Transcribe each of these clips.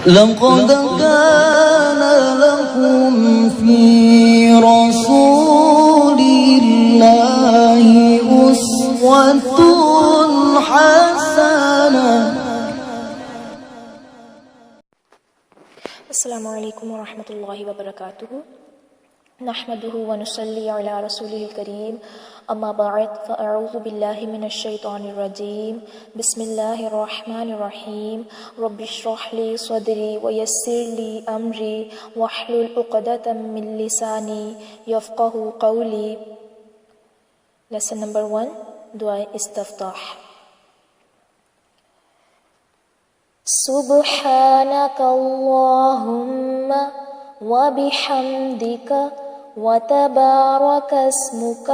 لقد كان لكم في رسول الله أسوة حسنة. السلام علیکم ورحمۃ اللہ وبرکاتہ. نحمده ونصلی علی رسوله الکریم. اما بعد فاعوذ باللہ من الشیطان الرجیم. بسم اللہ الرحمن الرحیم. رب اشرح لی صدری ویسر لی امری واحلل عقدۃ من لسانی یفقهوا قولی. لیسن نمبر 1، دعائے استفتاح. سبحانک اللہم وبحمدک وتبارک اسمک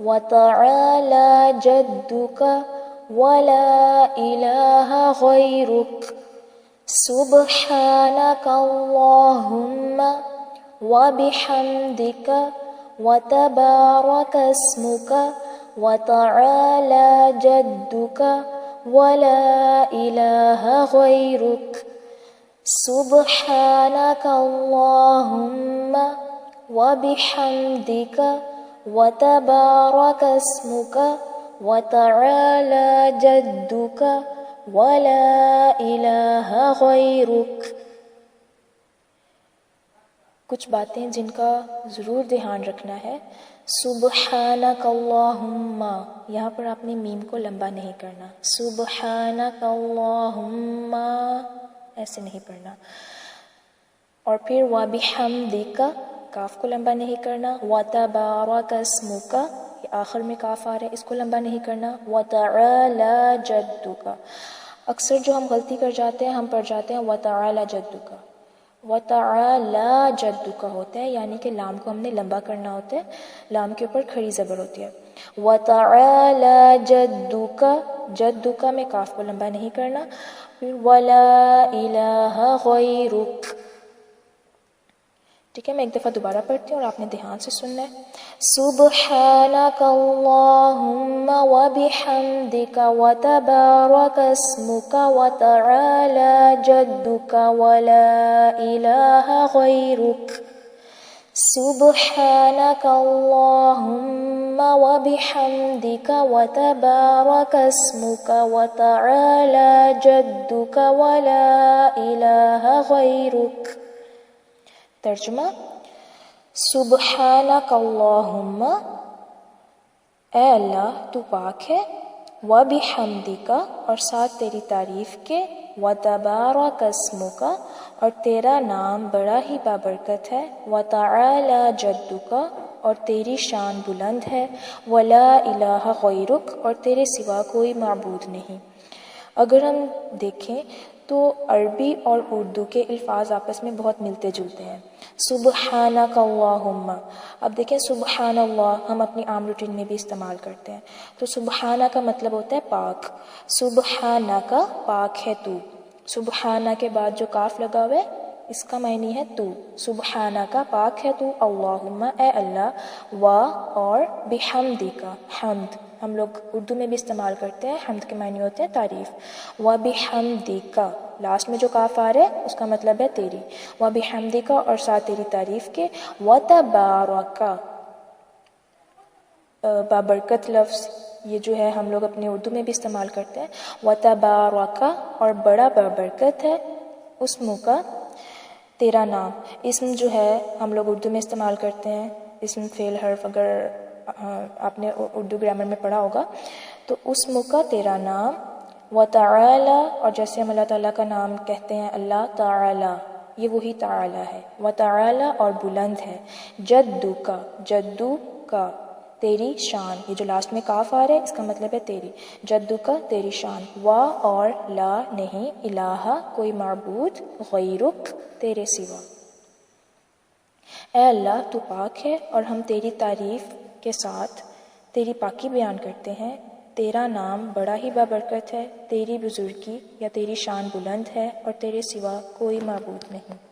وتعالی جدک ولا الہ غیرک. سبحانک اللہم وبحمدک وتبارک اسمک وتعالی جدک ولا الہ غیرک. سبحانک اللہم وبحمدک وتبارک اسمک وتعالی جدک ولا الہ غیرک. کچھ باتیں جن کا ضرور دھیان رکھنا ہے. سبحانک اللہم، یہاں پر آپ نے میم کو لمبا نہیں کرنا. سبحانک اللہم ایسے نہیں پڑھنا. اور پھر وبحمدک، کاف کو لمبا نہیں کرنا. وتبارک اسمک، یہ آخر میں کاف آ رہا ہے، اس کو لمبا نہیں کرنا. وتعالی جدک، اکثر جو ہم غلطی کر جاتے ہیں ہم پڑھ جاتے ہیں وتعالی جدک. وتعالی جدک ہوتا ہے، یعنی کہ لام کو ہم نے لمبا کرنا ہوتا ہے، لام کے اوپر کھڑی زبر ہوتی ہے. وتعالی جدک، جدک میں کاف کو لمبا نہیں کرنا. پھر ولا الہ غیرک. ٹھیک ہے، میں ایک دفعہ دوبارہ پڑھتی ہوں اور آپ نے دھیان سے سننا ہے. سبحانک اللہم وبحمدک وتبارک اسمک وتعالی جدک ولا الہ غیرک. سبحانک اللہم وبحمدک وتبارک اسمک وتعالی جدک ولا الہ غیرک. ترجمہ: سبحانک اللہم، اے اللہ تو پاک ہے. وبحمدک، اور ساتھ تیری تعریف کے. وتبارک اسمک، اور تیرا نام بڑا ہی بابرکت ہے. وتعالی جدک، اور تیری شان بلند ہے. ولا الہ غیرک، اور تیرے سوا کوئی معبود نہیں. اگر ہم دیکھیں تو عربی اور اردو کے الفاظ آپس میں بہت ملتے جلتے ہیں. سبحانک اللہم، اب دیکھیں سبحان اللہ ہم اپنی عام روٹین میں بھی استعمال کرتے ہیں. تو سبحانہ کا مطلب ہوتا ہے پاک. سبحانہ کا پاک ہے تو. سبحانہ کے بعد جو کاف لگا ہوا ہے اس کا معنی ہے تو. سبحانہ کا پاک ہے تو. اللہم، اے اللہ. و، اور بحمدک، حمد ہم لوگ اردو میں بھی استعمال کرتے ہیں. حمد کے معنی ہوتے ہیں تعریف. وبحمدک، لاسٹ میں جو کاف آ رہا ہے اس کا مطلب ہے تیری. وبحمدک، اور ساتھ تیری تعریف کے. وتبارک، بابرکت لفظ یہ جو ہے ہم لوگ اپنے اردو میں بھی استعمال کرتے ہیں. وتبارک، اور بڑا بابرکت ہے. اسم کا، تیرا نام. اسم جو ہے ہم لوگ اردو میں استعمال کرتے ہیں. اسم فعل حرف اگر آپ نے اردو گرامر میں پڑھا ہوگا تو اسم کا تیرا نام. وتعالی، اور جیسے ہم اللہ تعالیٰ کا نام کہتے ہیں اللہ تعالی، یہ وہی تعالی ہے. وتعالی، اور بلند ہے. جدو کا، جدو کا تیری شان، یہ جو لاسٹ میں کاف آ رہا ہے اس کا مطلب ہے تیری. جدو کا تیری شان. و، اور لا نہیں. الہ کوئی معبود. غیرک تیرے سوا. اے اللہ تو پاک ہے اور ہم تیری تعریف کے ساتھ تیری پاکی بیان کرتے ہیں. تیرا نام بڑا ہی بابرکت ہے. تیری بزرگی یا تیری شان بلند ہے اور تیرے سوا کوئی معبود نہیں.